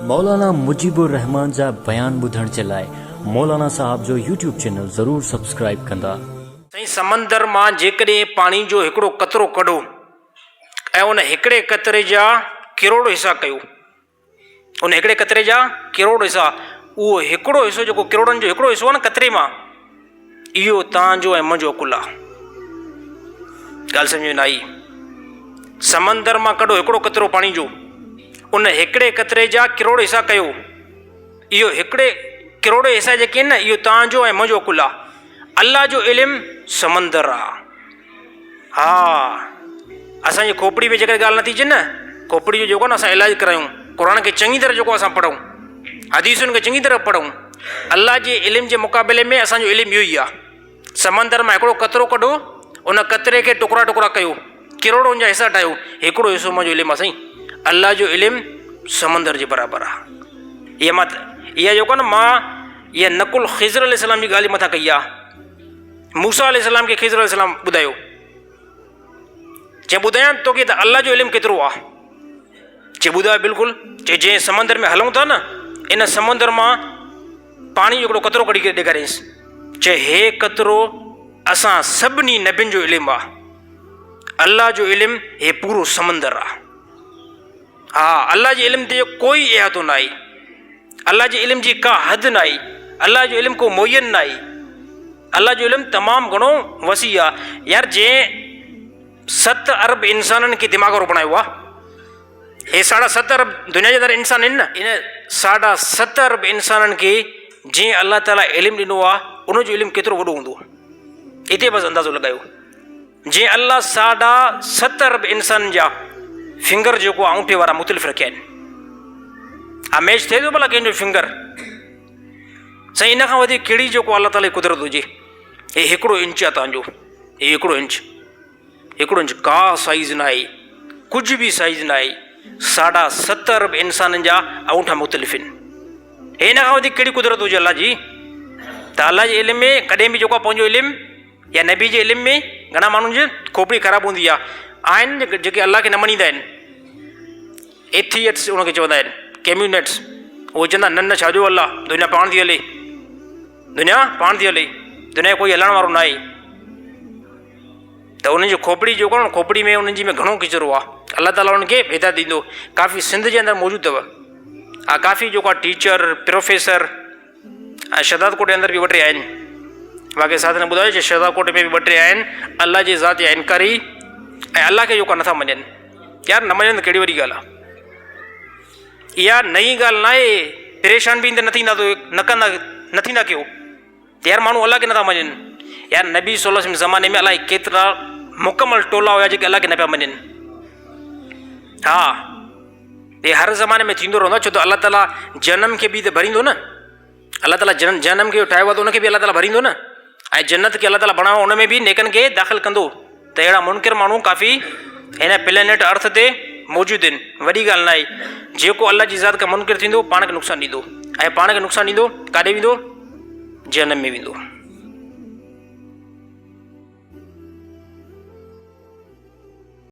मौलाना मुजीबुर रहमान जा बयान ॿुधण जे लाइ मौलाना साहब जो यूट्यूब चैनल ज़रूर सब्सक्राइब कंदा। साईं समंदर मां जेकॾहिं पाणी जो हिकिड़ो कतरो कढो ऐं उन हिकिड़े कतरे जा किरोड़ हिसा कयो, उन हिकिड़े कतरे जा किरोड़ हिसा, उहो हिकिड़ो हिसो जेको किरोड़नि जो हिकिड़ो हिसो आहे न कतरे मां, इहो तव्हांजो ऐं मुंहिंजो अकुल आहे। ॻाल्हि सम्झ में न आई? समंदर मां कढो हिकिड़ो कतरो पाणी जो, उन हिकिड़े कतरे जा किरोड़ हिसा कयो, इहो हिकिड़े किरोड़ हिसा जेके आहिनि न, इहो तव्हांजो ऐं मुंहिंजो अकुल आहे। अल्लाह जो इल्मु समंदर आहे। हा, असांजी खोपड़ी में जेकर ॻाल्हि नथी अचे न, खोपड़ी जो जेको न असां इलाजु करायूं, क़ुर खे चङी तरह जेको असां पढ़ूं, हदीसुनि खे चङी तरह पढ़ूं, अल्लाह जे इल्म जे मुक़ाबले में असांजो इल्मु इहो ई आहे। समंदर मां हिकिड़ो कतरो कढो, उन कतरे खे टुकड़ा टुकड़ा कयो, किरोड़नि जा हिसा ठाहियो, हिकिड़ो हिसो मुंहिंजो इल्मु आहे साईं। अल्लाह जो इल्मु समंदर जे बराबरि आहे। इहा जेको न मां इहा नकुल ख़िज़र अलैहिस्सलाम जी ॻाल्हि मथां कई आहे। मूसा अलैहिस्सलाम खे ख़िज़र अलैहिस्सलाम ॿुधायो, चए ॿुधायां तोखे त अल्लाह जो इल्मु केतिरो आहे? चए ॿुधायो बिल्कुलु। चए जंहिं समंदर में हलूं था न, इन समंदर मां पाणी जो हिकिड़ो कतरो कढी करे ॾेखारियईंसि। चए हे कतरो असां सभिनी नबियुनि जो इल्मु आहे। अल्लाह जो इल्मु हे पूरो समंदर आहे। हा, अल्लाह जे इल्म ते कोई इहातो न आहे, अल्लाह जे इल्म जी का हद न आहे, अल्लाह जो इल्मु को मुयन न आहे। अल्लाह जो इल्मु तमामु घणो वसी आहे। यार जंहिं 7 अरब इंसाननि खे दिमाग़ वारो बणायो आहे, हे 7.5 अरब दुनिया जे अंदरि इंसान आहिनि न, इन 7.5 अरब इंसाननि खे जंहिं अल्लाह ताला इल्मु ॾिनो आहे, उनजो इल्मु केतिरो वॾो हूंदो, हिते बसि अंदाज़ो लॻायो। जंहिं अल्लाह 7.5 अरब इंसाननि जा फिंगर जेको आहे अंगूठे वारा मुख़्तलिफ़ रखिया आहिनि। हा, मैच थिए थो भला कंहिंजो फिंगर? साईं इन खां वधीक कहिड़ी जेको अल्लाह ताला जी कुदरत हुजे। हे हिकिड़ो इंच आहे तव्हांजो, हे हिकिड़ो इंच का साइज़ न आहे, कुझु बि साइज़ न आहे। 7.5 अरब इंसाननि जा अंगूठा मुख़्तलिफ़ आहिनि। हे इन खां वधीक कहिड़ी कुदरत हुजे अल्लाह जी? त अल्लाह जे इल्म में कॾहिं बि जेको आहे पंहिंजो इल्मु या नबी जे इल्म में घणा माण्हुनि जी खोपड़ी ख़राबु हूंदी आहे। आहिनि जेके अल्लाह खे न मञींदा आहिनि, एथियट्स उनखे चवंदा आहिनि, कैम्यूनेट्स। उहे चवंदा न छाजो अल्लाह, दुनिया पाण थी हले, दुनिया कोई हलण वारो न आहे। त उन्हनि जी खोपड़ी जेको आहे न, खोपड़ी में उन्हनि जी में घणो किचिरो आहे। अल्लाह ताला उन्हनि खे हिदायत ॾींदो। काफ़ी सिंध जे अंदरि मौजूदु अथव। हा, काफ़ी जेको आहे टीचर, प्रोफेसर ऐं शहदाद कोट जे अंदरि बि 2 टे आहिनि। बाक़ी साथ ने ॿुधायो जे शहदाद कोट में बि 2 टे आहिनि अल्लाह जे ज़ात जा इनकारी ऐं अल्लाह खे जेको नथा मञनि। यार न मञनि त कहिड़ी वॾी ॻाल्हि आहे? इहा नई ॻाल्हि न आहे। परेशान बि त न थींदा, न थींदा कयो। यार माण्हू अल्लाह खे नथा मञनि। यार नबी सल्लल्लाहु अलैहि वसल्लम ज़माने में अलाए केतिरा मुकमल टोला हुया जेके अल्लाह खे न पिया मञनि। हा, हे हर ज़माने में थींदो रहंदो आहे, छो त अल्लाह ताला जनम खे बि त भरींदो न। अल्लाह ताला जनम खे ठाहियो आहे त उनखे बि अल्लाह ताला भरींदो न। ऐं जन्नत खे अल्लाह ताला बणायो, उन में बि नेकनि खे दाख़िल कंदो। त अहिड़ा मुनकिर माण्हू काफ़ी हिन प्लेनेट अर्थ ते मौजूदु आहिनि। वॾी ॻाल्हि न आहे। जेको अल्लाह जी ज़ात खां मुनकिर थींदो, पाण खे नुक़सानु ॾींदो, ऐं पाण खे नुक़सानु ॾींदो काॾे वेंदो? जहन्नम में वेंदो।